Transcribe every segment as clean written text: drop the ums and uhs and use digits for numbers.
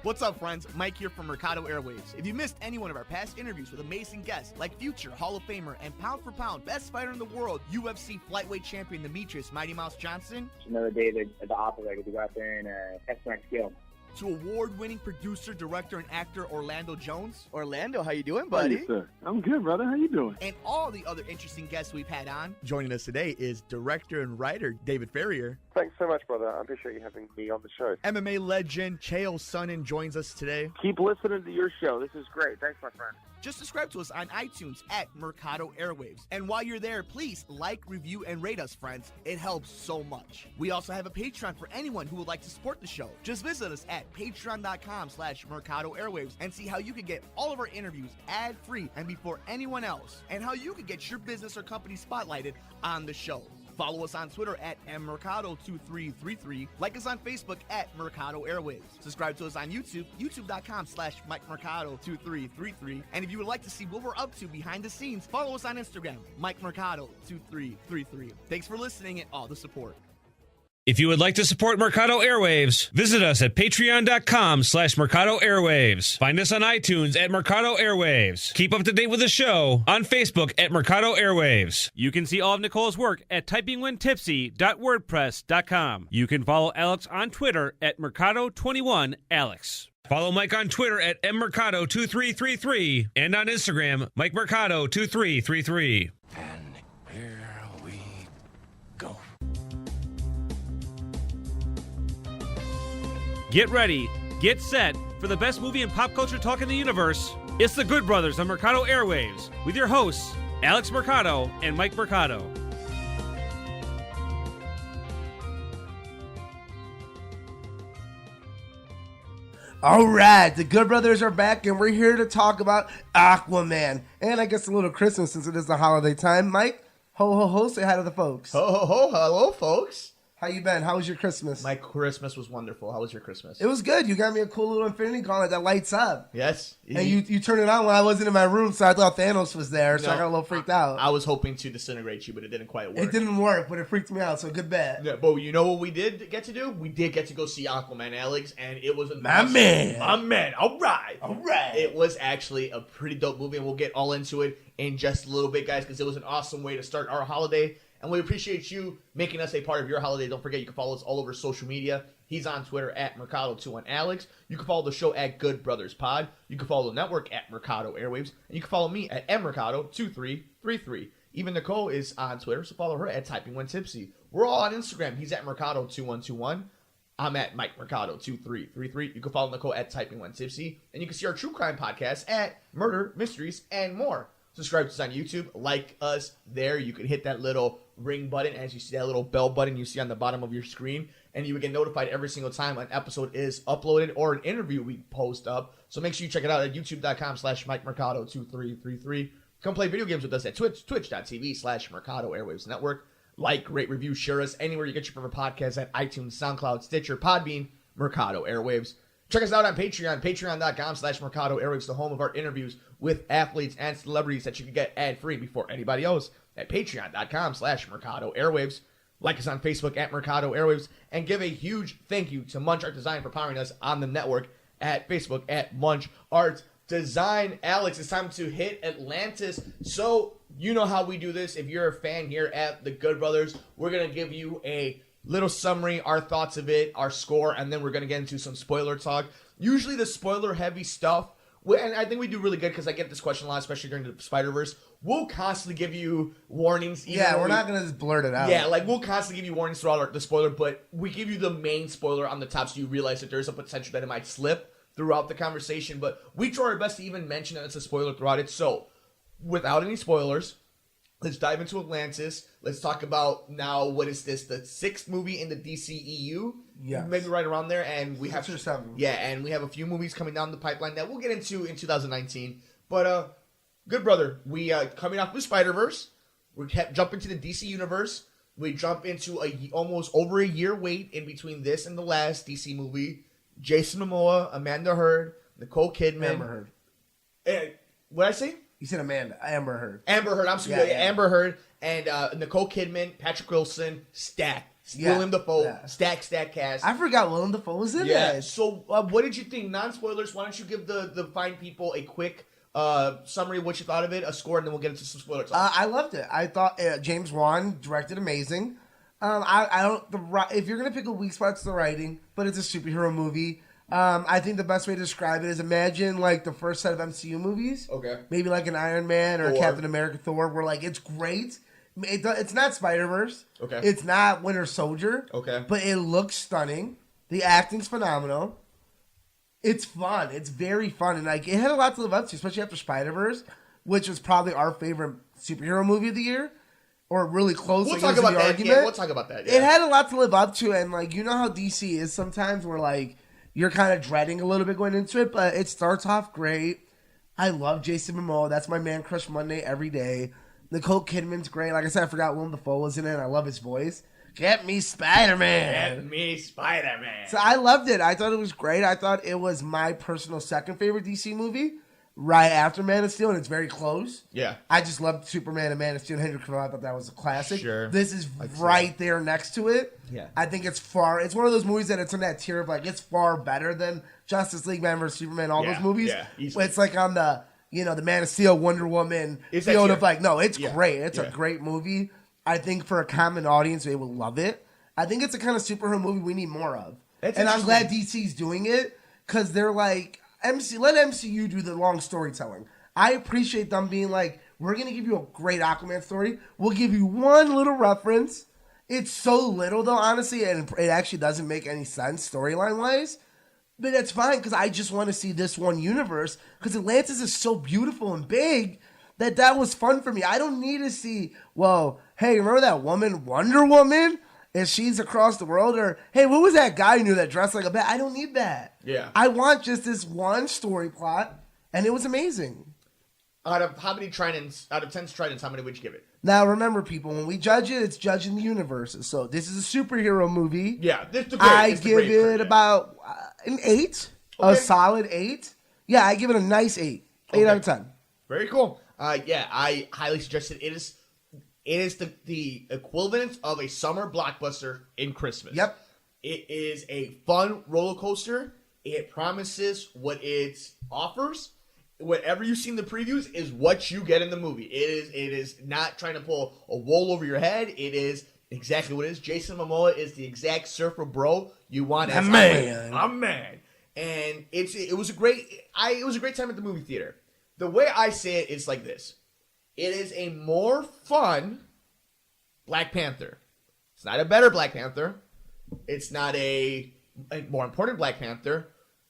What's up, friends? Mike here from Mercado Airwaves. If you missed any one of our past interviews with amazing guests like future Hall of Famer and pound for pound best fighter in the world, UFC flyweight champion Demetrius Mighty Mouse Johnson, another day at the office, I get to go out there and test my skill. to award-winning producer, director, and actor Orlando Jones, Orlando, how you doing, buddy? Hey, sir. I'm good, brother. How you doing? and all the other interesting guests we've had on. Joining us today is director and writer David Ferrier. Thanks so much, brother. I appreciate you having me on the show. MMA legend Chael Sonnen joins us today. Keep listening to your show. This is great. Thanks, my friend. Just subscribe to us on iTunes at Mercado Airwaves. And while you're there, please like, review, and rate us, friends. It helps so much. We also have a Patreon for anyone who would like to support the show. Just visit us at patreon.com/Mercado Airwaves and see how you can get all of our interviews ad-free and before anyone else, and how you can get your business or company spotlighted on the show. Follow us on Twitter at mmercado2333. Like us on Facebook at Mercado Airwaves. Subscribe to us on YouTube, youtube.com/MikeMercado2333. And if you would like to see what we're up to behind the scenes, follow us on Instagram, MikeMercado2333. Thanks for listening and all the support. If you would like to support Mercado Airwaves, visit us at patreon.com/Mercado Airwaves. Find us on iTunes at Mercado Airwaves. Keep up to date with the show on Facebook at Mercado Airwaves. You can see all of Nicole's work at typingwhentipsy.wordpress.com. You can follow Alex on Twitter at Mercado21Alex. Follow Mike on Twitter at mmercado2333 and on Instagram, MikeMercado2333. And here we go. Get ready, get set for the best movie and pop culture talk in the universe. It's The Good Brothers on Mercado Airwaves with your hosts, Alex Mercado and Mike Mercado. All right, the Good Brothers are back, and we're here to talk about Aquaman. And I guess a little Christmas since it is the holiday time. Mike, ho, ho, ho, say hi to the folks. Ho, ho, ho. Hello, folks. How you been? How was your Christmas? My Christmas was wonderful. How was your Christmas? It was good. You got me a cool little infinity gauntlet that lights up. Yes. And you turned it on when I wasn't in my room, so I thought Thanos was there, so I got a little freaked out. I was hoping to disintegrate you, but it didn't quite work. It didn't work, but it freaked me out, so good bet. Yeah, but you know what we did get to do? We did get to go see Aquaman, Alex, and it was My man. My man. All right. All right. It was actually a pretty dope movie, and we'll get all into it in just a little bit, guys, because it was an awesome way to start our holiday. And we appreciate you making us a part of your holiday. Don't forget, you can follow us all over social media. He's on Twitter at Mercado21Alex. You can follow the show at Good Brothers Pod. You can follow the network at Mercado Airwaves. And you can follow me at mmercado2333. Even Nicole is on Twitter, so follow her at TypingWhenTipsy. We're all on Instagram. He's at Mercado2121. I'm at Mike Mercado2333. You can follow Nicole at TypingWhenTipsy. And you can see our true crime podcast at Murder, Mysteries, and More. Subscribe to us on YouTube. Like us there. You can hit that little ring button as you see that little bell button you see on the bottom of your screen. And you will get notified every single time an episode is uploaded or an interview we post up. So make sure you check it out at youtube.com/MikeMercado2333. Come play video games with us at twitch.tv/Mercado Airwaves Network. Like, rate, review, share us anywhere you get your favorite podcasts at iTunes, SoundCloud, Stitcher, Podbean, Mercado Airwaves. Check us out on Patreon, patreon.com/Mercado Airwaves, the home of our interviews with athletes and celebrities that you can get ad-free before anybody else at patreon.com/Mercado Airwaves. Like us on Facebook at Mercado Airwaves, and give a huge thank you to Munch Art Design for powering us on the network at Facebook at Munch Art Design. Alex, it's time to hit Atlantis. So, you know how we do this. If you're a fan here at The Good Brothers, we're going to give you a little summary, our thoughts of it, our score, and then we're going to get into some spoiler talk. Usually the spoiler-heavy stuff, and I think we do really good because I get this question a lot, especially during the Spider-Verse. We'll constantly give you warnings. We're not going to just blurt it out. Yeah, like we'll constantly give you warnings throughout the spoiler, but we give you the main spoiler on the top so you realize that there's a potential that it might slip throughout the conversation. But we try our best to even mention that it's a spoiler throughout it. So, without any spoilers, let's dive into Atlantis. Let's talk about now, what is this, the 6th movie in the DCEU? Yes. Maybe right around there. And we have 6 or 7. Yeah, and we have a few movies coming down the pipeline that we'll get into in 2019. But, good brother, we coming off the Spider-Verse, we jump into the DC universe. We jump into almost over a year wait in between this and the last DC movie. Jason Momoa, Amanda Heard, Nicole Kidman. Amber Heard. What did I say? You said Amanda. Amber Heard. Amber Heard. I'm sorry. Yeah. Amber Heard and Nicole Kidman, Patrick Wilson, stacked Yeah. Willem Dafoe, Yeah. stack cast. I forgot Willem Dafoe was in it. So, what did you think? Non-spoilers. Why don't you give the fine people a quick summary of what you thought of it, a score, and then we'll get into some spoilers. I loved it. I thought James Wan directed amazing. I don't. If you're gonna pick a weak spot, it's the writing, but it's a superhero movie. I think the best way to describe it is imagine like the first set of MCU movies. Okay. Maybe like an Iron Man or Thor. Captain America, Thor, where like it's great. It's not Spider-Verse. Okay. It's not Winter Soldier. Okay. But it looks stunning. The acting's phenomenal. It's fun. It's very fun, and like it had a lot to live up to, especially after Spider-Verse, which was probably our favorite superhero movie of the year, or really close. We'll like, talk it was about the that. argument. Yeah, we'll talk about that. Yeah. It had a lot to live up to, and like you know how DC is sometimes, where like you're kind of dreading a little bit going into it, but it starts off great. I love Jason Momoa. That's my man crush Monday every day. Nicole Kidman's great. Like I said, I forgot Willem Dafoe was in it, and I love his voice. Get me Spider-Man. Get me Spider-Man. So I loved it. I thought it was great. I thought it was my personal second favorite DC movie, right after Man of Steel, and it's very close. Yeah. I just loved Superman and Man of Steel and Henry Cavill. I thought that was a classic. Sure. This is I'd say. right there next to it. Yeah. I think it's it's one of those movies that it's in that tier of like, it's far better than Justice League, Man vs. Superman, all Yeah, those movies. yeah, easily. It's like on the, the Man of Steel, Wonder Woman Is that field tier? of like, no, it's Yeah, great. It's yeah. a great movie. I think for a common audience, they will love it. I think it's a kind of superhero movie we need more of. That's And I'm glad interesting. DC's doing it because they're like, let MCU do the long storytelling. I appreciate them being like, we're going to give you a great Aquaman story. We'll give you one little reference. It's so little, though, honestly, and it actually doesn't make any sense storyline-wise. But that's fine because I just want to see this one universe because Atlantis is so beautiful and big that was fun for me. I don't need to see, well, hey, remember that woman, Wonder Woman? And she's across the world, or hey, what was that guy you knew that dressed like a bat? I don't need that. Yeah. I want just this one story plot, and it was amazing. Out of how many tridents? Out of 10 tridents, how many would you give it? Now, remember, people, when we judge it, it's judging the universes. So this is a superhero movie. Yeah, this is the I it's the give great it curve, yeah. about an 8, a Okay. solid 8. Yeah, I give it a nice 8. 8 Okay. out of 10. Very cool. Yeah, I highly suggest it. It is the equivalent of a summer blockbuster in Christmas. Yep. It is a fun roller coaster. It promises what it offers. Whatever you see in the previews is what you get in the movie. It is not trying to pull a wool over your head. It is exactly what it is. Jason Momoa is the exact surfer bro you want as man. a man. And it was a great time at the movie theater. The way I say it is like this. It is a more fun Black Panther. It's not a better Black Panther. It's not a more important Black Panther.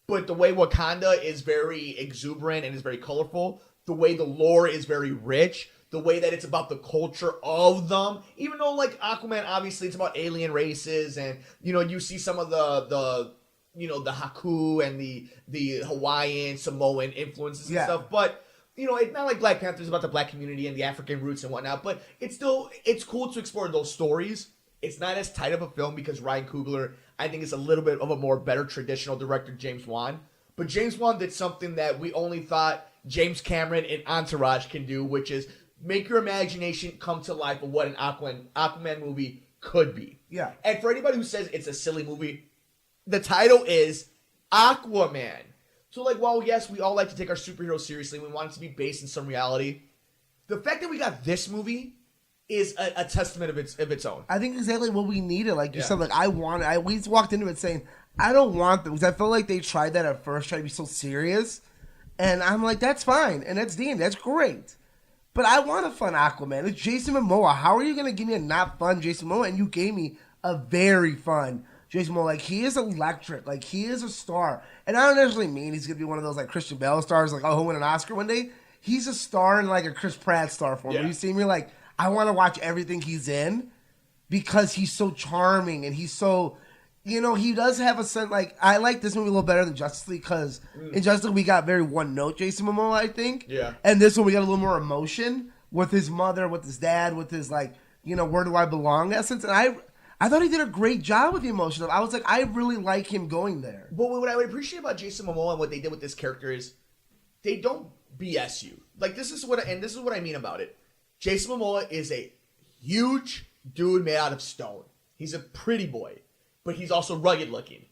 But the way Wakanda is very exuberant and is very colorful, the way the lore is very rich, the way that it's about the culture of them, even though like Aquaman, obviously it's about alien races, and you see some of the Haku and the Hawaiian, Samoan influences and Yeah. stuff, but it's not like Black Panther's about the Black community and the African roots and whatnot, but it's cool to explore those stories. It's not as tight of a film because Ryan Coogler, I think, is a little bit of a more better traditional director, James Wan. But James Wan did something that we only thought James Cameron and Entourage can do, which is make your imagination come to life of what an Aquaman movie could be. Yeah. And for anybody who says it's a silly movie, the title is Aquaman. So, while yes, we all like to take our superheroes seriously, we want it to be based in some reality. The fact that we got this movie is a testament of its own. I think exactly what we needed. Like you Yeah. said, we walked into it saying, I don't want them. Because I felt like they tried that at first, tried to be so serious. And I'm like, that's fine. And that's Dean. That's great. But I want a fun Aquaman. It's Jason Momoa. How are you going to give me a not fun Jason Momoa? And you gave me a very fun Jason Momoa. He is electric. He is a star. And I don't necessarily mean he's going to be one of those Christian Bale stars, he'll win an Oscar one day. He's a star and a Chris Pratt star for me. Yeah. You see me I want to watch everything he's in because he's so charming and he's so, he does have a sense, I like this movie a little better than Justice League because in Justice League we got very one note Jason Momoa, I think. Yeah. And this one we got a little more emotion with his mother, with his dad, with his where do I belong essence. And I thought he did a great job with the emotion. I was I really like him going there. But what I would appreciate about Jason Momoa and what they did with this character is they don't BS you. This is what I mean about it. Jason Momoa is a huge dude made out of stone. He's a pretty boy, but he's also rugged looking.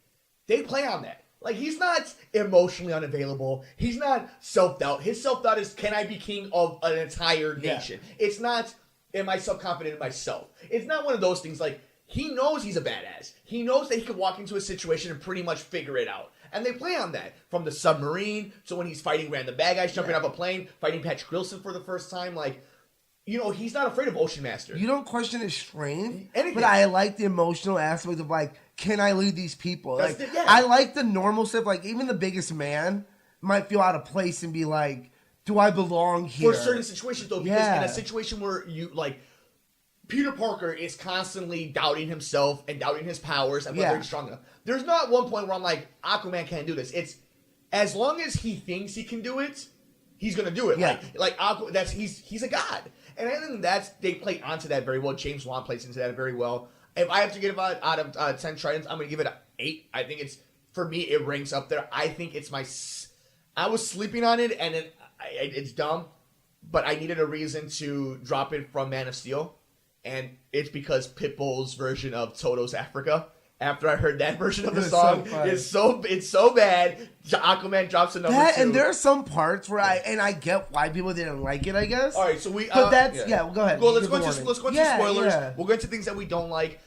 They play on that. Like, he's not emotionally unavailable. He's not self-doubt. His self-doubt is, can I be king of an entire nation? It's not, am I self-confident in myself? It's not one of those things. Like, he knows he's a badass. He knows that he could walk into a situation and pretty much figure it out. And they play on that. From the submarine to when he's fighting random bad guys, jumping off a plane, fighting Patrick Wilson for the first time. Like, you know, he's not afraid of Ocean Master. You don't question his strength, Anything. but I like the emotional aspect of, like, can I lead these people? That's Like, yeah. I like the normal stuff. Like, even the biggest man might feel out of place and be like, do I belong here? For certain situations, though, because Yeah. in a situation where you, like, Peter Parker is constantly doubting himself and doubting his powers and whether Yeah. he's strong enough. There's not one point where I'm like, Aquaman can't do this. It's as long as he thinks he can do it, he's gonna do it. Yeah. He's a god, and I think they play onto that very well. James Wan plays into that very well. If I have to give it out of 10 tridents, I'm gonna give it an 8. I think it's, for me, it ranks up there. I think it's I was sleeping on it, and it's dumb, but I needed a reason to drop it from Man of Steel. And it's because Pitbull's version of Toto's Africa, after I heard that version of the song, it's so bad. Aquaman drops a number 2. And there are some parts where I get why people didn't like it, I guess. All right, so But that's well, go ahead. Well, let's Give go the into warning. spoilers. Yeah. We'll go into things that we don't like.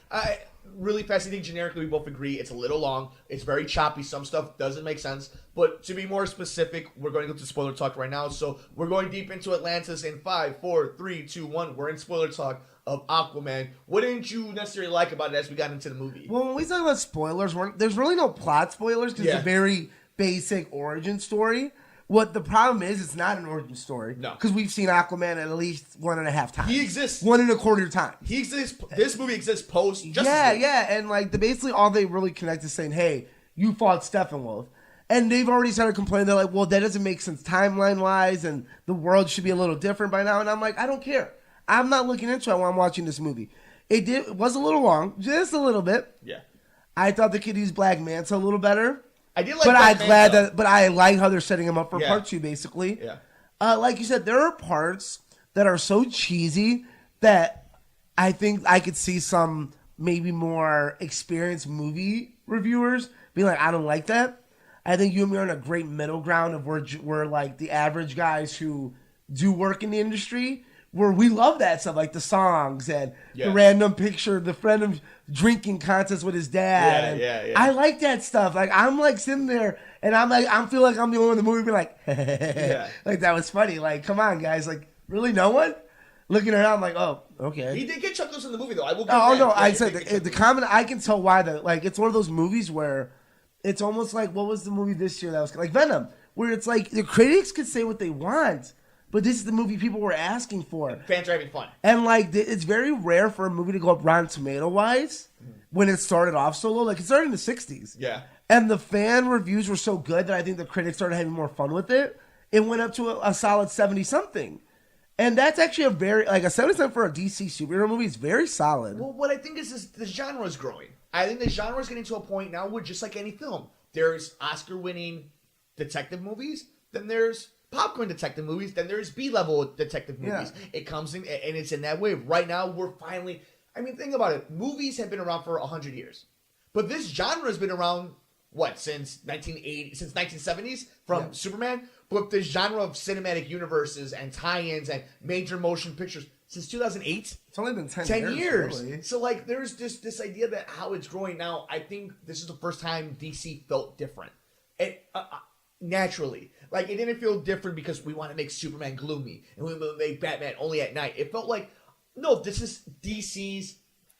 Really fast, I think generically we both agree it's a little long. It's very choppy. Some stuff doesn't make sense. But to be more specific, we're going to go to spoiler talk right now. So we're going deep into Atlantis in 5, 4, 3, 2, 1. We're in spoiler talk of Aquaman. What didn't you necessarily like about it as we got into the movie? Well, when we talk about spoilers, there's really no plot spoilers because it's a very basic origin story. What the problem is, it's not an origin story. No. Because we've seen Aquaman at least 1.5 times. He exists. 1.25 times. He exists. This movie exists post Justice League. And like basically all they really connect is saying, hey, you fought Steppenwolf. And they've already started complaining. They're like, well, that doesn't make sense timeline-wise, and the world should be a little different by now. And I'm like, I don't care. I'm not looking into it while I'm watching this movie. It was a little long, just a little bit. Yeah. I thought they could use Black Manta a little better. I did like but Black Manta. I like how they're setting him up for Yeah. part 2, basically. Yeah. Like you said, there are parts that are so cheesy that I think I could see some maybe more experienced movie reviewers being like, I don't like that. I think you and me are in a great middle ground of we're like the average guys who do work in the industry, where we love that stuff, like the songs and the random picture, the random drinking contest with his dad. Yeah. I like that stuff. Like, I'm like sitting there and I'm like, I feel like I'm the only one in the movie being like, like, that was funny. Like, come on, guys. Like, really, no one? Looking around, I'm like, oh, okay. He did get chuckles in the movie, though. I will. Oh no, I said the comment. I can tell why like it's one of those movies where it's almost like, what was the movie this year that was like Venom, where it's like the critics could say what they want, but this is the movie people were asking for. Fans are having fun. And like it's very rare for a movie to go up Rotten Tomato wise when it started off so low. Like it started in the 60s. Yeah. And the fan reviews were so good that I think the critics started having more fun with it. It went up to a solid 70 something. And that's actually a very, like a 70% for a DC superhero movie is very solid. Well, what I think is the genre is growing. I think the genre is getting to a point now where, just like any film, there's Oscar-winning detective movies, then there's popcorn detective movies, then there's B-level detective movies. Yeah. It comes in, and it's in that wave. Right now, we're finally, I mean, think about it. Movies have been around for 100 years. But this genre has been around, what, since 1970s from Superman? But this genre of cinematic universes and tie-ins and major motion pictures since 2008. It's only been 10 years. Really. So, like, there's just this idea that how it's growing now. I think this is the first time DC felt different. And naturally. Like, it didn't feel different because we want to make Superman gloomy and we want to make Batman only at night. It felt like, no, this is DC's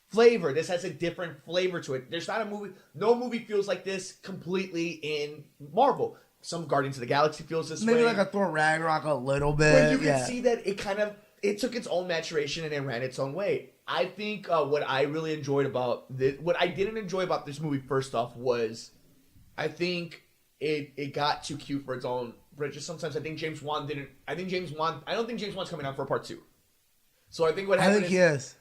flavor. This has a different flavor to it. There's not a movie. No movie feels like this completely in Marvel. Some Guardians of the Galaxy feels this way. Maybe like a Thor Ragnarok a little bit. But you can see that it took its own maturation and it ran its own way. I think what I really enjoyed about this, what I didn't enjoy about this movie, first off, was I think it got too cute for its own bridges. Sometimes I don't think James Wan's coming out for a part 2. So I think what happened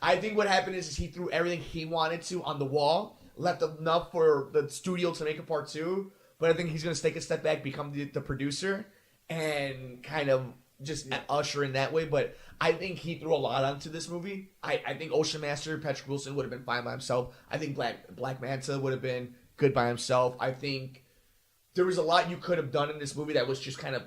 I think what happened is he threw everything he wanted to on the wall, left enough for the studio to make a part 2. But I think he's going to take a step back, become the producer, and kind of just usher in that way. But I think he threw a lot onto this movie. I think Ocean Master, Patrick Wilson, would have been fine by himself. I think Black Manta would have been good by himself. I think there was a lot you could have done in this movie that was just kind of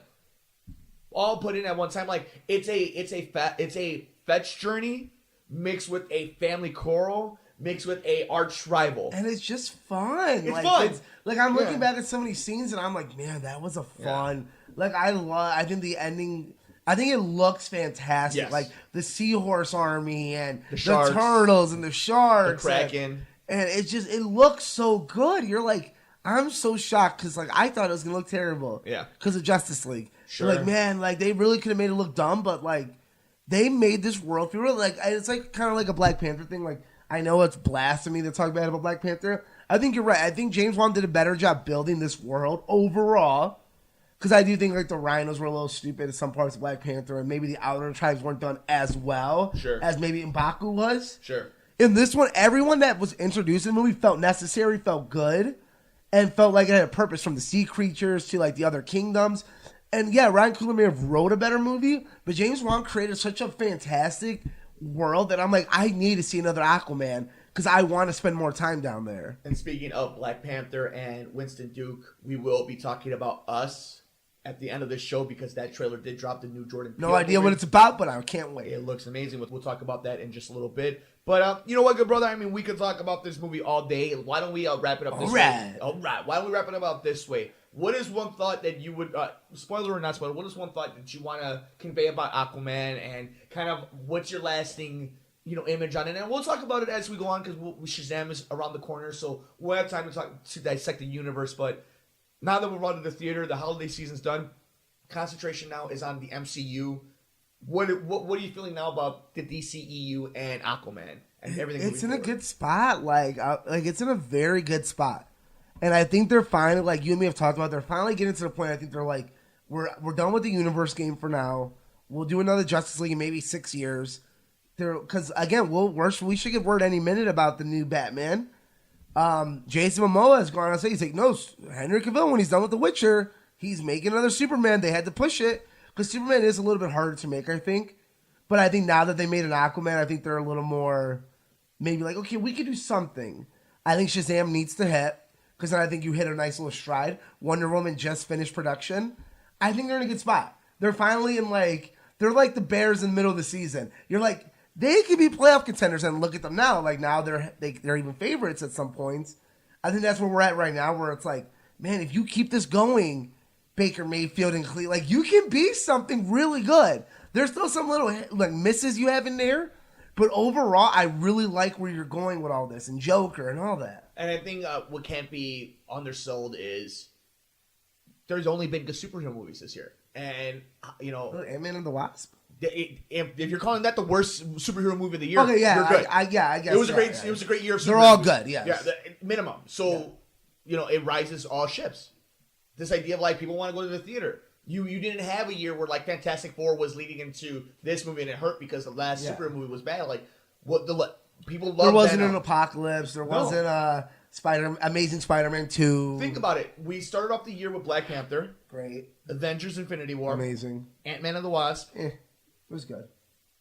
all put in at one time. Like it's a fetch journey mixed with a family quarrel mixed with a arch rival, and it's just fun. It's fun. Like I'm looking back at some of these scenes, and I'm like, man, that was a fun. Like I think the ending. I think it looks fantastic. Yes. Like the seahorse army and the sharks, turtles and the sharks, the Kraken, and it looks so good. You're like, I'm so shocked because like I thought it was gonna look terrible. Yeah, because of Justice League. Sure. Like man, like they really could have made it look dumb, but like they made this world feel real. Like it's like kind of like a Black Panther thing. Like I know it's blasphemy to talk bad about Black Panther. I think you're right. I think James Wan did a better job building this world overall. Because I do think like the rhinos were a little stupid in some parts of Black Panther, and maybe the outer tribes weren't done as well as maybe M'Baku was. Sure. In this one, everyone that was introduced in the movie felt necessary, felt good, and felt like it had a purpose, from the sea creatures to like the other kingdoms. And yeah, Ryan Coogler may have wrote a better movie, but James Wan created such a fantastic world that I'm like, I need to see another Aquaman because I want to spend more time down there. And speaking of Black Panther and Winston Duke, we will be talking about Us at the end of this show because that trailer did drop, the new Jordan Peele No idea movie. what it's about, but I can't wait. It looks amazing. We'll talk about that in just a little bit. But you know what, good brother? I mean, we could talk about this movie all day. Why don't we wrap it up this way? All right. Why don't we wrap it up this way? What is one thought that you would, spoiler or not spoiler, what is one thought that you want to convey about Aquaman, and kind of what's your lasting, image on it? And we'll talk about it as we go on because Shazam is around the corner, so we'll have time to dissect the universe. But now that we're out of the theater, the holiday season's done. Concentration now is on the MCU. What are you feeling now about the DCEU and Aquaman and everything? It's in a good spot. Like it's in a very good spot. And I think they're finally, like you and me have talked about, they're finally getting to the point. I think they're like, we're done with the universe game for now. We'll do another Justice League in maybe 6 years. Because again, we should get word any minute about the new Batman. Jason Momoa has gone on to say, he's like, no, Henry Cavill, when he's done with The Witcher, he's making another Superman. They had to push it because Superman is a little bit harder to make, I think. But I think now that they made an Aquaman, I think they're a little more maybe like, okay, we could do something. I think Shazam needs to hit because then I think you hit a nice little stride. Wonder Woman just finished production. I think they're in a good spot. They're finally in they're like the Bears in the middle of the season. You're like, they could be playoff contenders, and look at them now. Like now they're even favorites at some points. I think that's where we're at right now, where it's like, man, if you keep this going, Baker Mayfield and Cleveland, like you can be something really good. There's still some little misses you have in there, but overall, I really like where you're going with all this and Joker and all that. And I think what can't be undersold is there's only been good superhero movies this year, and Ant-Man and the Wasp. If you're calling that the worst superhero movie of the year, okay, yeah, you're good. I guess it was a great year. Of They're all movies. good, yes. Yeah, the minimum. So it rises all ships. This idea of people want to go to the theater. You didn't have a year where Fantastic Four was leading into this movie and it hurt because the last superhero movie was bad. People love. There wasn't an Apocalypse. There wasn't Amazing Spider-Man 2. Think about it. We started off the year with Black Panther. Great. Avengers: Infinity War. Amazing. Ant-Man and the Wasp. It was good.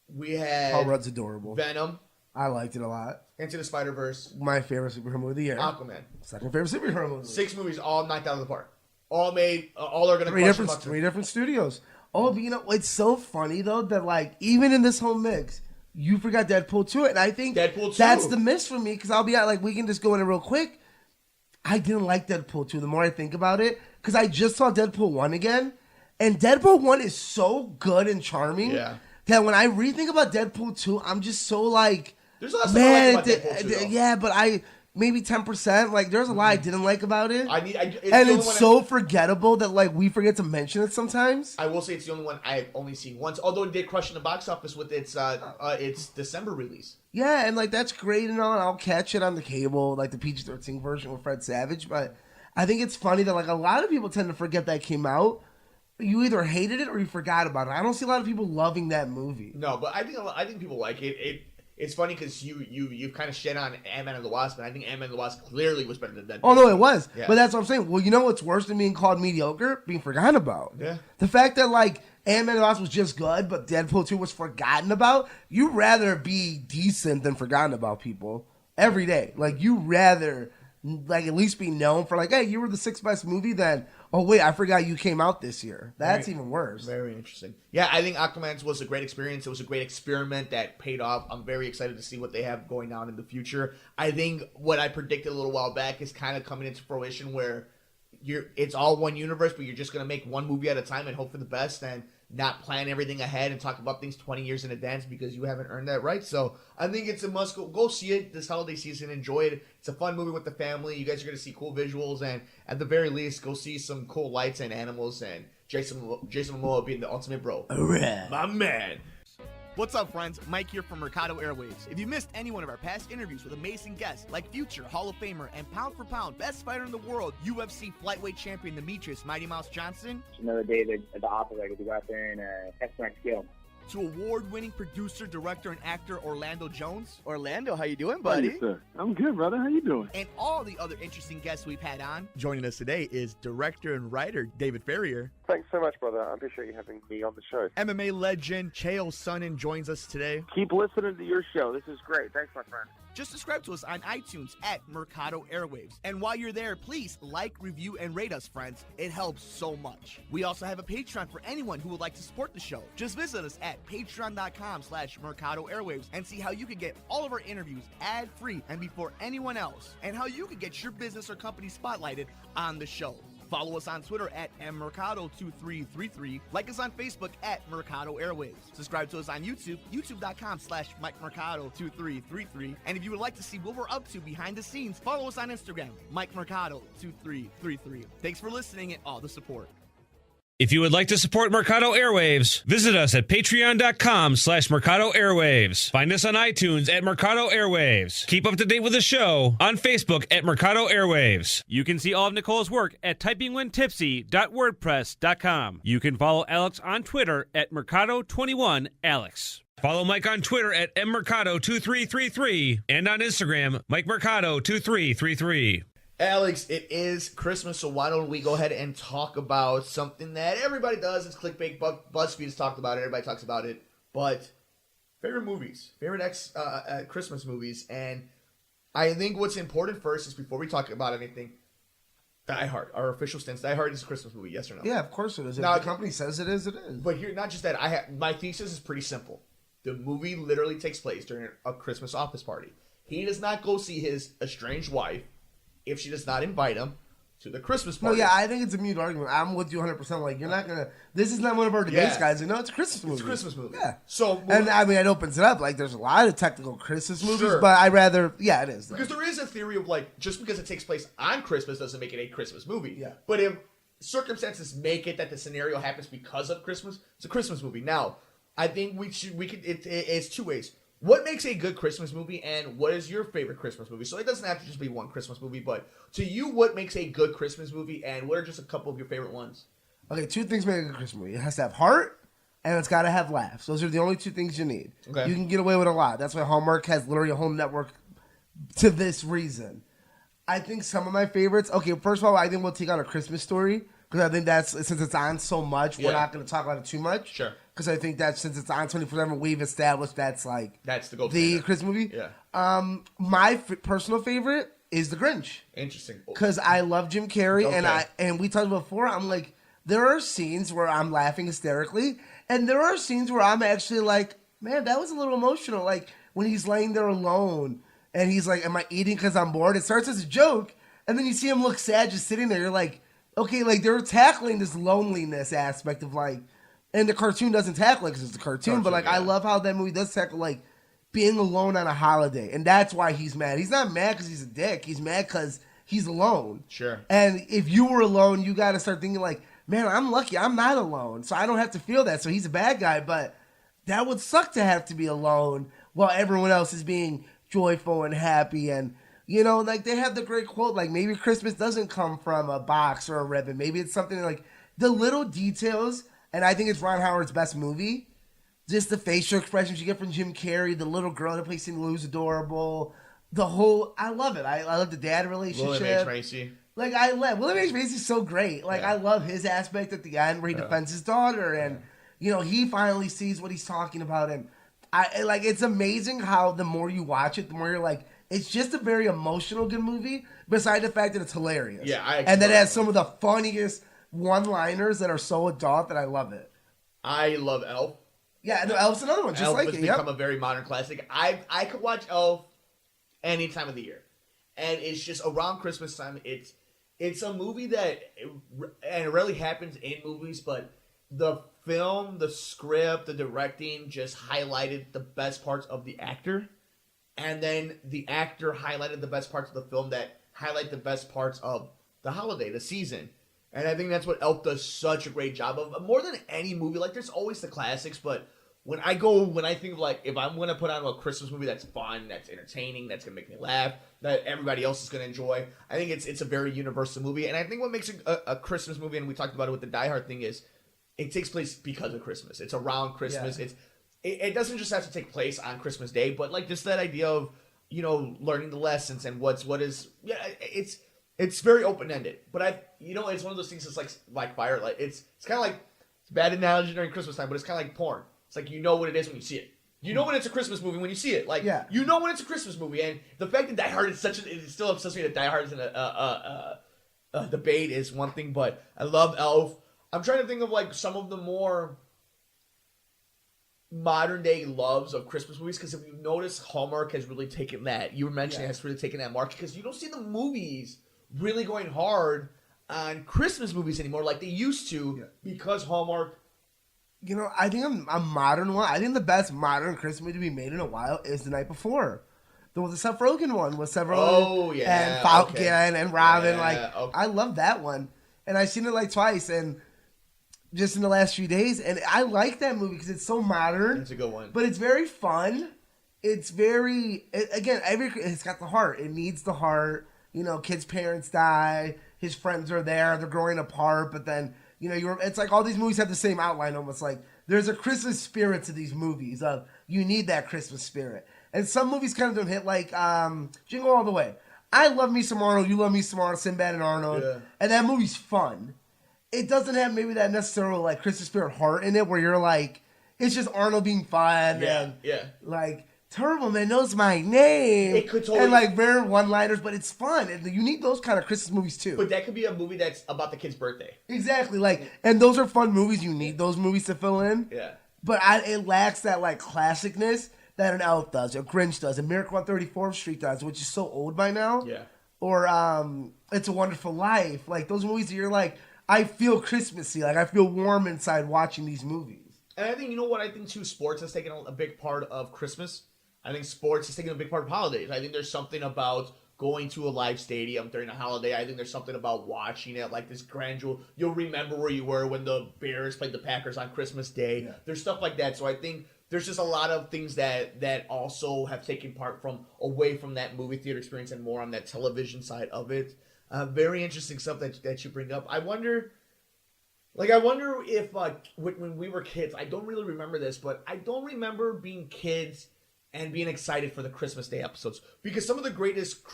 We had Paul Rudd's adorable. Venom. I liked it a lot. Into the Spider-Verse. My favorite superhero movie of the year. Aquaman. Second favorite superhero movie. 6 movies, all knocked out of the park. All made. All are going to three different studios. Oh, but it's so funny though that even in this whole mix, you forgot Deadpool 2, and I think Deadpool 2. That's the miss for me because I'll be out. We can just go in it real quick. I didn't like Deadpool 2. The more I think about it, because I just saw Deadpool 1 again, and Deadpool 1 is so good and charming. Yeah. That when I rethink about Deadpool 2, I'm just so there's a lot of stuff I like about Deadpool 2, yeah, but maybe 10%. There's a lot I didn't like about it. It's so forgettable that we forget to mention it sometimes. I will say it's the only one I've only seen once, although it did crush in the box office with its December release. Yeah, and that's great and all, and I'll catch it on the cable, the PG-13 version with Fred Savage, but I think it's funny that a lot of people tend to forget that came out. You either hated it or you forgot about it. I don't see a lot of people loving that movie. No, but I think people like it. It's funny because you've kind of shit on Ant-Man and the Wasp, and I think Ant-Man and the Wasp clearly was better than Deadpool. Oh, no, it was. Yeah. But that's what I'm saying. Well, you know what's worse than being called mediocre? Being forgotten about. Yeah. The fact that, Ant-Man and the Wasp was just good, but Deadpool 2 was forgotten about, you'd rather be decent than forgotten about, people. Every day. Like, you rather, like, at least be known for, like, hey, you were the 6th best movie, than, oh, wait, I forgot you came out this year. That's even worse. Very interesting. Yeah, I think Aquaman was a great experience. It was a great experiment that paid off. I'm very excited to see what they have going on in the future. I think what I predicted a little while back is kind of coming into fruition, where it's all one universe, but you're just going to make one movie at a time and hope for the best, and not plan everything ahead and talk about things 20 years in advance because you haven't earned that right. So I think it's a must go see it this holiday season. Enjoy it. It's a fun movie with the family. You guys are going to see cool visuals, and at the very least, go see some cool lights and animals, and Jason Momoa being the ultimate bro. Right. My man. What's up, friends? Mike here from Mercado Airwaves. If you missed any one of our past interviews with amazing guests like future Hall of Famer and pound for pound best fighter in the world, UFC flyweight champion Demetrius Mighty Mouse Johnson, Another day at the operator to go out there and test my skill. to award-winning producer, director, and actor Orlando Jones, Orlando, how you doing, Hey, buddy? sir. I'm good, brother. How you doing? and all the other interesting guests we've had on. Joining us today is director and writer David Ferrier. Thanks so much, brother. I appreciate you having me on the show. MMA legend Chael Sonnen joins us today. Keep listening to your show. This is great. Thanks, my friend. Just subscribe to us on iTunes at Mercado Airwaves. And while you're there, please like, review, and rate us, friends. It helps so much. We also have a Patreon for anyone who would like to support the show. Just visit us at patreon.com/Mercado Airwaves and see how you can get all of our interviews ad-free and before anyone else, and how you can get your business or company spotlighted on the show. Follow us on Twitter at mmercado2333. Like us on Facebook at Mercado Airwaves. Subscribe to us on YouTube, youtube.com/MikeMercado2333. And if you would like to see what we're up to behind the scenes, follow us on Instagram, MikeMercado2333. Thanks for listening and all the support. If you would like to support Mercado Airwaves, visit us at patreon.com/Mercado Airwaves. Find us on iTunes at Mercado Airwaves. Keep up to date with the show on Facebook at Mercado Airwaves. You can see all of Nicole's work at typingwhentipsy.wordpress.com. You can follow Alex on Twitter at Mercado21Alex. Follow Mike on Twitter at mmercado2333 and on Instagram, MikeMercado2333. Alex, it is Christmas, so why don't we go ahead and talk about something that everybody does. It's clickbait. BuzzFeed has talked about it. Everybody talks about it. But favorite movies, favorite Christmas movies. And I think what's important first is, before we talk about anything, Die Hard. Our official stance. Die Hard is a Christmas movie, yes or no? Yeah, of course it is. If Now, the company says it is, it is. But here, not just that. My thesis is pretty simple. The movie literally takes place during a Christmas office party. He does not go see his estranged wife if she does not invite him to the Christmas No, party. yeah, I think it's a mute argument. I'm with you 100%. Like, you're not going to... This is not one of our debates, Yeah. guys. You know, it's a Christmas movie. It's a Christmas movie. Yeah. So, And, I mean, it opens it up. Like, there's a lot of technical Christmas movies, Sure. but I rather... Yeah, it is. Though. because there is a theory of, like, just because it takes place on Christmas doesn't make it a Christmas movie. Yeah. But if circumstances make it that the scenario happens because of Christmas, it's a Christmas movie. Now, I think it's two ways. What makes a good Christmas movie, and what is your favorite Christmas movie? So it doesn't have to just be one Christmas movie, but to you, what makes a good Christmas movie, and what are just a couple of your favorite ones? Okay, two things make a good Christmas movie. It has to have heart, and it's got to have laughs. Those are the only two things you need. Okay. You can get away with a lot. That's why Hallmark has literally a whole network to this reason. I think some of my favorites... Okay, first of all, I think we'll take on A Christmas Story, because I think that's... Since it's on so much, we're Yeah. not going to talk about it too much. Sure. Because I think that since it's on 24/7, we've established that's like... That's the go-to. The Christmas movie. Yeah. My personal favorite is The Grinch. Interesting. Because I love Jim Carrey, Okay. and we talked before. I'm like, there are scenes where I'm laughing hysterically, and there are scenes where I'm actually like, man, that was a little emotional. Like when he's laying there alone, and he's like, "Am I eating because I'm bored?" It starts as a joke, and then you see him look sad just sitting there. You're like, okay, like they're tackling this loneliness aspect of like, and the cartoon doesn't tackle it because it's a cartoon, but like I love how that movie does tackle like being alone on a holiday, and that's why he's mad. He's not mad because he's a dick. He's mad because he's alone. Sure. And if you were alone, you got to start thinking like, man, I'm lucky. I'm not alone, so I don't have to feel that. So he's a bad guy, but that would suck to have to be alone while everyone else is being joyful and happy. And you know, like they have the great quote, like maybe Christmas doesn't come from a box or a ribbon. Maybe it's something like the little details. And I think it's Ron Howard's best movie. Just the facial expressions you get from Jim Carrey, the little girl that plays St. Lou's adorable. The whole, I love it. I love the dad relationship. William H. Macy. Like I love William H. Macy's so great. Like I love his aspect at the end where he defends his daughter, and he finally sees what he's talking about, and it's amazing how the more you watch it, the more you're like, it's just a very emotional good movie. Besides the fact that it's hilarious, and that it has some of the funniest one-liners that are so adult that I love it. I love Elf. Yeah, no, Elf's another one, just Elf like has it. become a very modern classic. I could watch Elf any time of the year, and it's just around Christmas time. It's a movie that, and it rarely happens in movies, but the film, the script, the directing just highlighted the best parts of the actor, and then the actor highlighted the best parts of the film that highlight the best parts of the holiday, the season. And I think that's what Elf does such a great job of. More than any movie, like there's always the classics, but when I think of like, if I'm going to put on a Christmas movie that's fun, that's entertaining, that's going to make me laugh, that everybody else is going to enjoy, I think it's a very universal movie. And I think what makes a Christmas movie, and we talked about it with the Die Hard thing, is it takes place because of Christmas. It's around Christmas. Yeah. It doesn't just have to take place on Christmas Day, but like just that idea of, learning the lessons and it's very open-ended. But it's one of those things that's like fire. Like it's kind of like, it's a bad analogy during Christmas time, but it's kind of like porn. It's like, what it is when you see it. You know when it's a Christmas movie when you see it. Like, you know when it's a Christmas movie. And the fact that Die Hard is it still upsets me that Die Hard is in a debate is one thing, but I love Elf. I'm trying to think of like some of the more modern day loves of Christmas movies, because if you notice, Hallmark has really taken that. You were mentioning has really taken that mark, because you don't see the movies really going hard on Christmas movies anymore like they used to, because Hallmark. I think a modern one. I think the best modern Christmas movie to be made in a while is The Night Before. The Seth Rogen one with Seth Rogen and Falcon and Robin. I love that one, and I've seen it like twice, and just in the last few days, and I like that movie because it's so modern. It's a good one, but it's very fun. It's it's got the heart. It needs the heart. Kid's parents die. His friends are there. They're growing apart, but then. It's like all these movies have the same outline almost. Like, there's a Christmas spirit to these movies. You need that Christmas spirit. And some movies kind of don't hit, like Jingle All the Way. I love me some Arnold. You love me some Arnold. Sinbad and Arnold. Yeah. And that movie's fun. It doesn't have maybe that necessarily, like, Christmas spirit heart in it where you're like, it's just Arnold being fun. Like, Turbo Man knows my name. It could totally, and like very one-liners, but it's fun. And you need those kind of Christmas movies too. But that could be a movie that's about the kid's birthday. Exactly. And those are fun movies. You need those movies to fill in. Yeah. But it lacks that like classicness that an Elf does, or Grinch does, and Miracle on 34th Street does, which is so old by now. Yeah. Or It's a Wonderful Life. Like those movies that you're like, I feel Christmassy. Like I feel warm inside watching these movies. And I think, I think too, sports has taken a big part of Christmas. I think sports is taking a big part of holidays. I think there's something about going to a live stadium during a holiday. I think there's something about watching it, like this grandeur. You'll remember where you were when the Bears played the Packers on Christmas Day. Yeah. There's stuff like that. So I think there's just a lot of things that also have taken part from away from that movie theater experience and more on that television side of it. Very interesting stuff that you bring up. I wonder if when we were kids, I don't really remember this, but I don't remember being kids and being excited for the Christmas Day episodes, because some of the greatest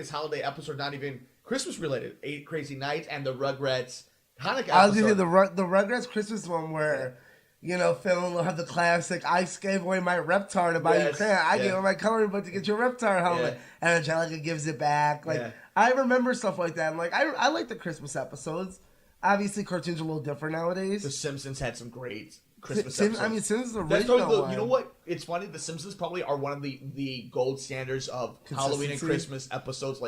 holiday episodes are not even Christmas related. 8 Crazy Nights and the Rugrats Hanukkah. I was gonna say the Rugrats Christmas one where Phil will have the classic. I gave away my Reptar to buy you crayon. I gave away my coloring book to get your Reptar helmet, and Angelica gives it back. I remember stuff like that. And I like the Christmas episodes. Obviously, cartoons are a little different nowadays. The Simpsons had some great Christmas episodes. I mean, Simpsons is the original one. You know what? It's funny. The Simpsons probably are one of the gold standards of Halloween and Christmas episodes.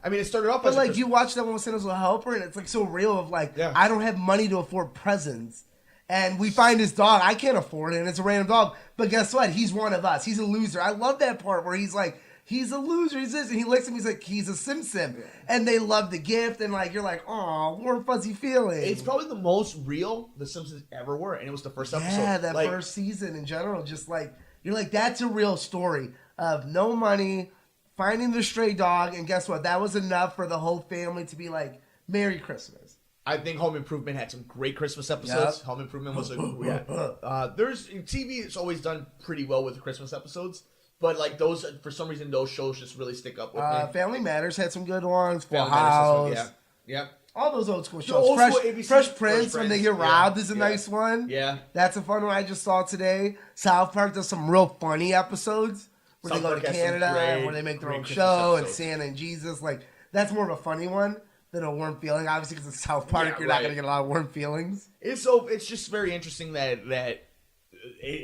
It started off as you watch that one with Santa's Little Helper, and it's so real of I don't have money to afford presents. And we find his dog. I can't afford it, and it's a random dog. But guess what? He's one of us. He's a loser. I love that part where he's like, he's a loser. He's this. And he looks at me, he's like, he's a Simpson. Yeah. And they love the gift, and you're like, aw, warm, fuzzy feeling. It's probably the most real The Simpsons ever were, and it was the first episode. Yeah, that first season in general, just you're like, that's a real story of no money, finding the stray dog, and guess what? That was enough for the whole family to be like, Merry Christmas. I think Home Improvement had some great Christmas episodes. Yep. Home Improvement was there's TV has always done pretty well with the Christmas episodes, but those, for some reason, those shows just really stick up with me. Family Matters had some good ones. Full House. Yeah. All those old school The shows. old Fresh, school ABC, Fresh Prince, when they Prince, get robbed, is a yeah. nice one. Yeah. That's a fun one I just saw today. South Park does some real funny episodes where South they go Park to has some Canada great- where they make their great own Christmas show and episodes. Santa and Jesus. Like, that's more of a funny one than a warm feeling. Obviously, because it's South Park, Yeah, you're not right. going to get a lot of warm feelings. It's just very interesting that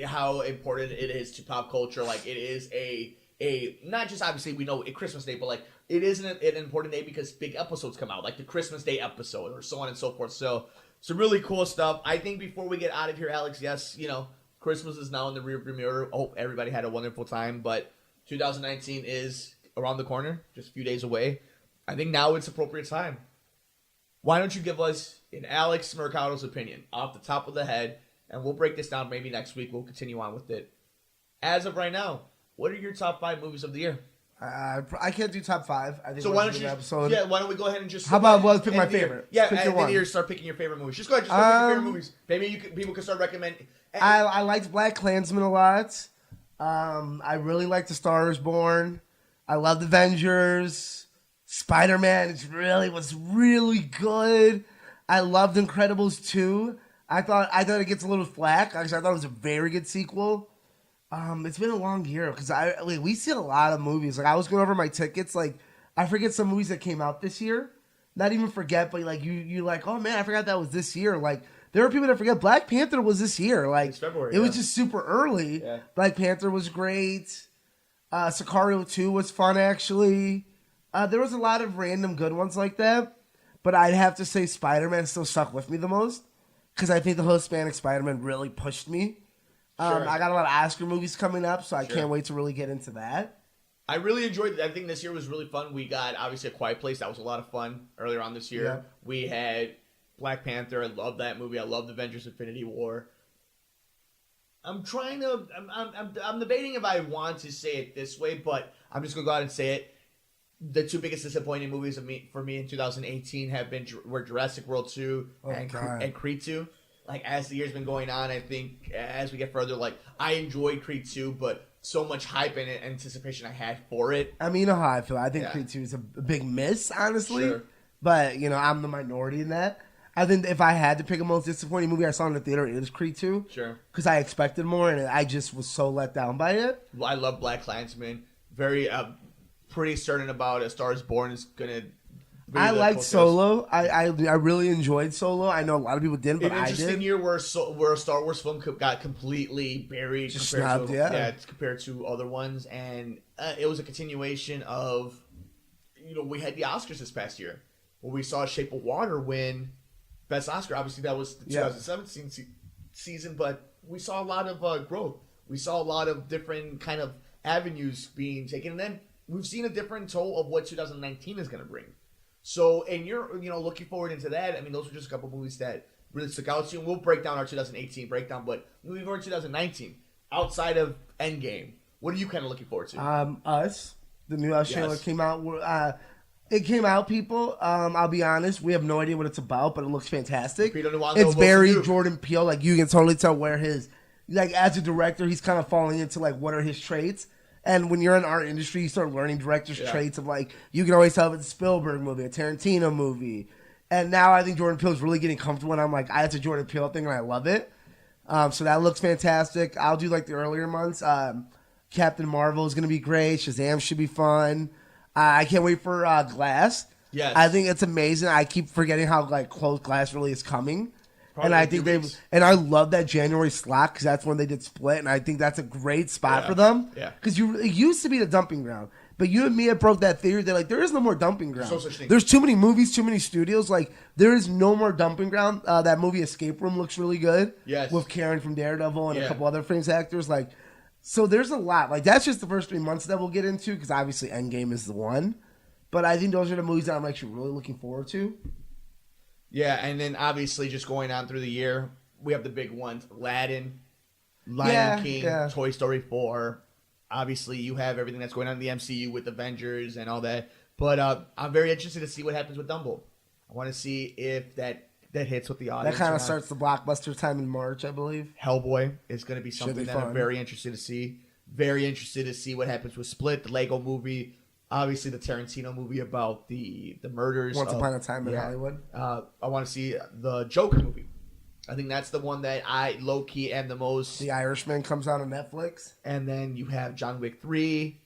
how important it is to pop culture. Like, it is a not just obviously we know a Christmas Day, but like it is an important day because big episodes come out, like the Christmas Day episode or so on and so forth. So some really cool stuff. I think before we get out of here, Alex, yes, Christmas is now in the rearview mirror. Hope everybody had a wonderful time, but 2019 is around the corner, just a few days away. I think now it's appropriate time. Why don't you give us an Alex Mercado's opinion off the top of the head, and we'll break this down maybe next week. We'll continue on with it. As of right now, what are your top 5 movies of the year? I can't do top 5. I think So we're why gonna don't do you? an episode. Yeah, why don't we go ahead and just? How about let's pick end my the year. favorite? Yeah, Let's pick at your the end of one. the year, start picking your favorite movies. Just go ahead, just start picking your favorite movies. Maybe people can start recommending. I liked Black Klansman a lot. I really liked The Star Is Born. I loved Avengers. Spider-Man was really good. I loved Incredibles 2. I thought it gets a little flack. Actually, I thought it was a very good sequel. It's been a long year because we see a lot of movies. Like, I was going over my tickets. Like, I forget some movies that came out this year. Not even forget, but like you like, oh man, I forgot that was this year. Like, there are people that forget Black Panther was this year. Like, It's February, it was just super early. Yeah. Black Panther was great. Sicario 2 was fun, actually. There was a lot of random good ones like that. But I'd have to say Spider-Man still stuck with me the most. Because I think the Hispanic Spider-Man really pushed me. Sure. I got a lot of Oscar movies coming up, so I Sure. can't wait to really get into that. I really enjoyed it. I think this year was really fun. We got, obviously, A Quiet Place. That was a lot of fun earlier on this year. Yeah. We had Black Panther. I love that movie. I loved Avengers Infinity War. I'm debating if I want to say it this way, but I'm just going to go out and say it. The 2 biggest disappointing movies for me in 2018 were Jurassic World 2 and Creed 2. Like, as the year's been going on, I think as we get further, like, I enjoyed Creed 2, but so much hype and anticipation I had for it. I mean, you know how I feel. I think Yeah. Creed 2 is a big miss, honestly. Sure. But, I'm the minority in that. I think if I had to pick a most disappointing movie I saw in the theater, it is Creed 2. Sure. Because I expected more, and I just was so let down by it. I love Black Klansman. Very, pretty certain about A Star Is Born is going to be I the liked focus. Solo. I really enjoyed Solo. I know a lot of people didn't, but An I interesting did. year where a Star Wars film got completely buried Just compared snubbed, to yeah. compared to other ones, and it was a continuation of, we had the Oscars this past year where we saw Shape of Water win Best Oscar. Obviously, that was the Yeah. 2017 season, but we saw a lot of growth. We saw a lot of different kind of avenues being taken, and then we've seen a different toll of what 2019 is going to bring. So, and you're, looking forward into that. I mean, those are just a couple movies that really stuck out to you. And we'll break down our 2018 breakdown, but moving forward to 2019, outside of Endgame, what are you kind of looking forward to? Us, the new trailer Yes. came out. It came out, people. I'll be honest, we have no idea what it's about, but it looks fantastic. Peter Nwango, It's Wilson very Duke. Jordan Peele. Like, you can totally tell where as a director, he's kind of falling into, like, what are his traits. And when you're in our industry, you start learning directors' traits of, like, you can always tell if it's a Spielberg movie, a Tarantino movie. And now I think Jordan Peele's really getting comfortable, and I'm like, that's a Jordan Peele thing, and I love it. So that looks fantastic. I'll do, like, the earlier months. Captain Marvel is going to be great. Shazam should be fun. I can't wait for Glass. Yes. I think it's amazing. I keep forgetting how, like, close Glass really is coming. Probably And I in 2 think weeks. and I love that January slot because that's when they did Split, and I think that's a great spot Yeah. for them. Yeah. Because it used to be the dumping ground, but you and me have broke that theory. They're like, there is no more dumping ground. no such thing. There's too many movies, too many studios. Like, there is no more dumping ground. That movie Escape Room looks really good. Yes. With Karen from Daredevil and Yeah. a couple other famous actors. Like, so there's a lot. Like, that's just the first 3 months that we'll get into because obviously Endgame is the one. But I think those are the movies that I'm actually really looking forward to. Yeah, and then obviously just going on through the year, we have the big ones: Aladdin, Lion King, Toy Story 4. Obviously, you have everything that's going on in the MCU with Avengers and all that. But I'm very interested to see what happens with Dumbo. I want to see if that hits with the That audience. kind or of not. starts the blockbuster time in March, I believe. Hellboy is going to be Should something be that I'm fun. very interested to see. Very interested to see what happens with Split, the Lego movie. Obviously, the Tarantino movie about the murders. Once Upon a Time in Hollywood. I want to see the Joker movie. I think that's the one that I low-key am the most. The Irishman comes out on Netflix. And then you have John Wick 3,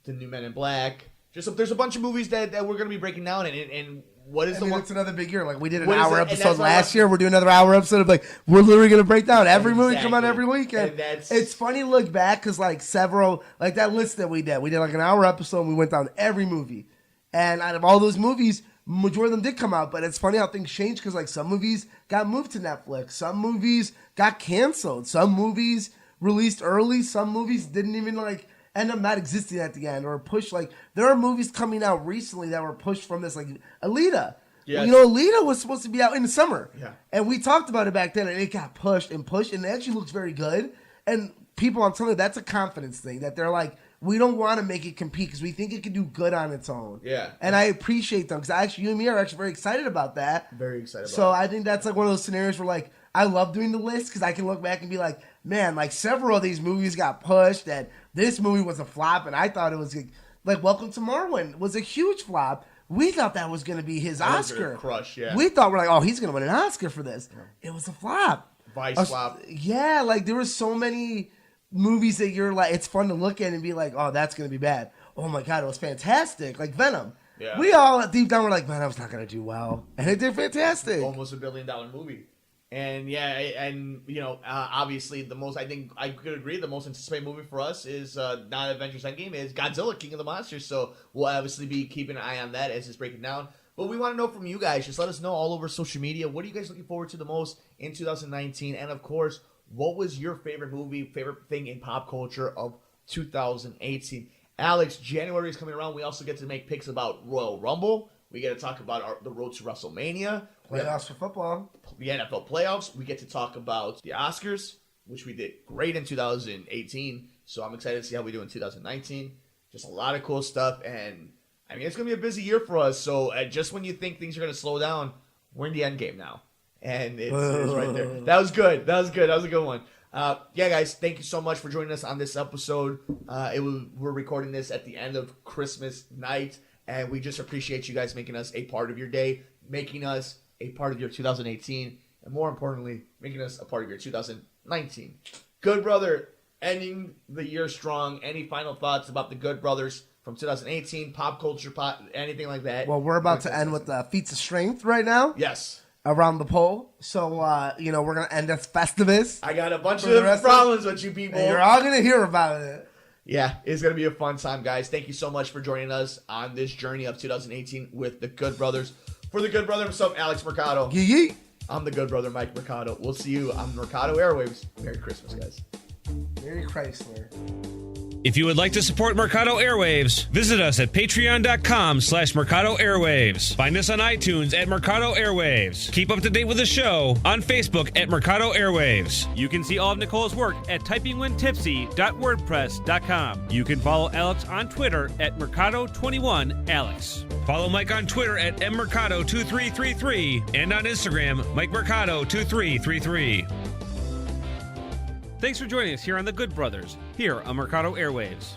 The New Men in Black. There's a bunch of movies that we're going to be breaking down. And what is the one? It's another big year. Like, we did an What is hour it? episode last year. We're doing another hour episode of, like, we're literally going to break down every movie come out every weekend. It's funny to look back because, like, several, like that list that we did like an hour episode and we went down every movie. And out of all those movies, majority of them did come out, but it's funny how things change because, like, some movies got moved to Netflix, some movies got canceled, some movies released early, some movies didn't even, like, end up not existing at the end or pushed. Like, there are movies coming out recently that were pushed from this, like Alita. Yes. You know, Alita was supposed to be out in the summer. Yeah. And we talked about it back then, and it got pushed, and it actually looks very good. And people, I'm telling you, that's a confidence thing, that they're like, we don't want to make it compete because we think it can do good on its own. Yeah. And I appreciate them because you and me are actually very excited about that. Very excited about So I think that's like one of those scenarios where, like, I love doing the list because I can look back and be like, man, like, several of these movies got pushed and this movie was a flop and I thought it was like Welcome to Marwen was a huge flop. We thought that was going to be his Oscar. Crush, yeah. We thought, we're like, oh, he's going to win an Oscar for this. Yeah. It was a flop. Vice flop. Yeah, like, there were so many movies that you're like, it's fun to look at and be like, oh, that's going to be bad. Oh my God, it was fantastic. Like Venom. Yeah. We all deep down were like, Venom's not going to do well. And it did fantastic. Almost $1 billion movie. And yeah, and you know, obviously the most, I think I could agree, the most anticipated movie for us is not Avengers Endgame, is Godzilla, King of the Monsters. So we'll obviously be keeping an eye on that as it's breaking down. But we want to know from you guys. Just let us know all over social media. What are you guys looking forward to the most in 2019? And of course, what was your favorite movie, favorite thing in pop culture of 2018? Alex, January is coming around. We also get to make picks about Royal Rumble. We get to talk about the road to WrestleMania. Playoffs for football. The NFL playoffs. We get to talk about the Oscars, which we did great in 2018. So I'm excited to see how we do in 2019. Just a lot of cool stuff. And, I mean, it's going to be a busy year for us. So just when you think things are going to slow down, we're in the end game now. And it's right there. That was good. That was good. That was a good one. Yeah, guys, thank you so much for joining us on this episode. We're recording this at the end of Christmas night, and we just appreciate you guys making us a part of your day, making us a part of your 2018, and more importantly, making us a part of your 2019. Good Brother, ending the year strong. Any final thoughts about the Good Brothers from 2018, pop culture, anything like that? Well, we're about to end with the feats of strength right now. Yes. Around the pole. So, we're going to end as Festivus. I got a bunch of problems with you people. And you're all going to hear about it. Yeah, it's going to be a fun time, guys. Thank you so much for joining us on this journey of 2018 with the Good Brothers. For the Good Brother himself, Alex Mercado. Yee. I'm the Good Brother, Mike Mercado. We'll see you on Mercado Airwaves. Merry Christmas, guys. Merry Chrysler. If you would like to support Mercado Airwaves, visit us at patreon.com/Mercado Airwaves. Find us on iTunes at Mercado Airwaves. Keep up to date with the show on Facebook at Mercado Airwaves. You can see all of Nicole's work at typingwhentipsy.wordpress.com. You can follow Alex on Twitter at Mercado21Alex. Follow Mike on Twitter at mmercado2333 and on Instagram, MikeMercado2333. Thanks for joining us here on The Good Brothers, here on Mercado Airwaves.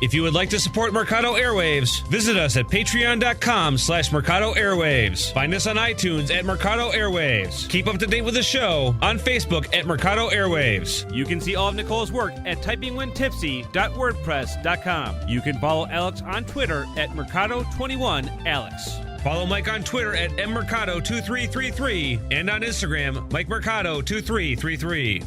If you would like to support Mercado Airwaves, visit us at patreon.com/Mercado Airwaves. Find us on iTunes at Mercado Airwaves. Keep up to date with the show on Facebook at Mercado Airwaves. You can see all of Nicole's work at typingwhentipsy.wordpress.com. You can follow Alex on Twitter at Mercado21Alex. Follow Mike on Twitter at mmercado2333 and on Instagram, MikeMercado2333.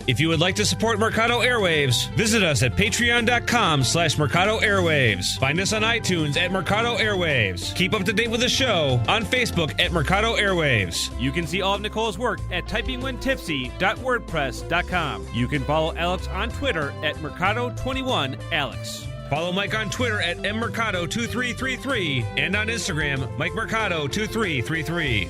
If you would like to support Mercado Airwaves, visit us at patreon.com/Mercado Airwaves. Find us on iTunes at Mercado Airwaves. Keep up to date with the show on Facebook at Mercado Airwaves. You can see all of Nicole's work at typingwhentipsy.wordpress.com. You can follow Alex on Twitter at Mercado21Alex. Follow Mike on Twitter at mmercado2333 and on Instagram, Mike Mercado2333.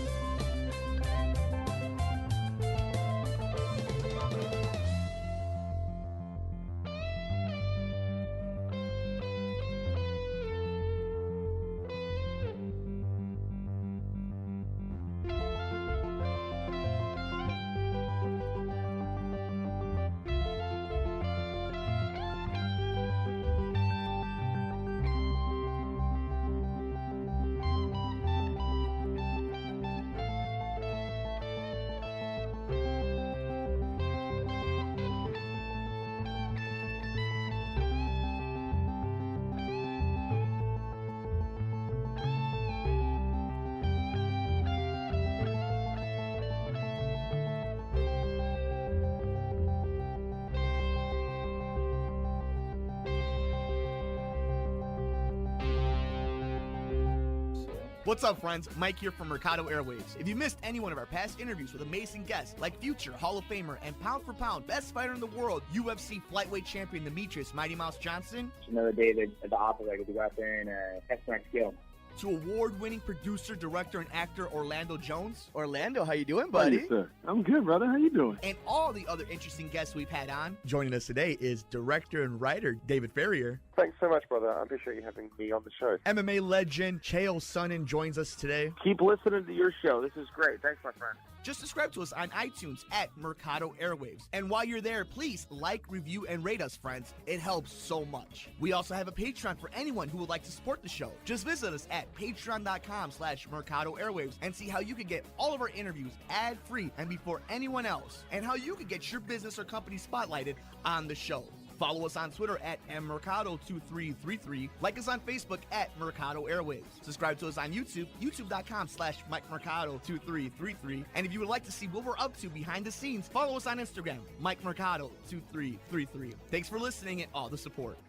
What's up, friends? Mike here from Mercado Airwaves. If you missed any one of our past interviews with amazing guests like future Hall of Famer and pound for pound best fighter in the world, UFC flyweight champion Demetrius Mighty Mouse Johnson, It's another day at the operator to go out there and test my skill. to award-winning producer, director, and actor Orlando Jones, Orlando, how you doing, How buddy? you, sir? I'm good, brother. How you doing? and all the other interesting guests we've had on. Joining us today is director and writer David Farrier. Thanks so much, brother. I appreciate you having me on the show. MMA legend Chael Sonnen joins us today. Keep listening to your show. This is great. Thanks, my friend. Just subscribe to us on iTunes at Mercado Airwaves. And while you're there, please like, review, and rate us, friends. It helps so much. We also have a Patreon for anyone who would like to support the show. Just visit us at patreon.com/Mercado Airwaves and see how you can get all of our interviews ad-free and before anyone else, and how you can get your business or company spotlighted on the show. Follow us on Twitter at mmercado2333. Like us on Facebook at Mercado Airwaves. Subscribe to us on YouTube, youtube.com/MikeMercado2333. And if you would like to see what we're up to behind the scenes, follow us on Instagram, Mike Mercado2333. Thanks for listening and all the support.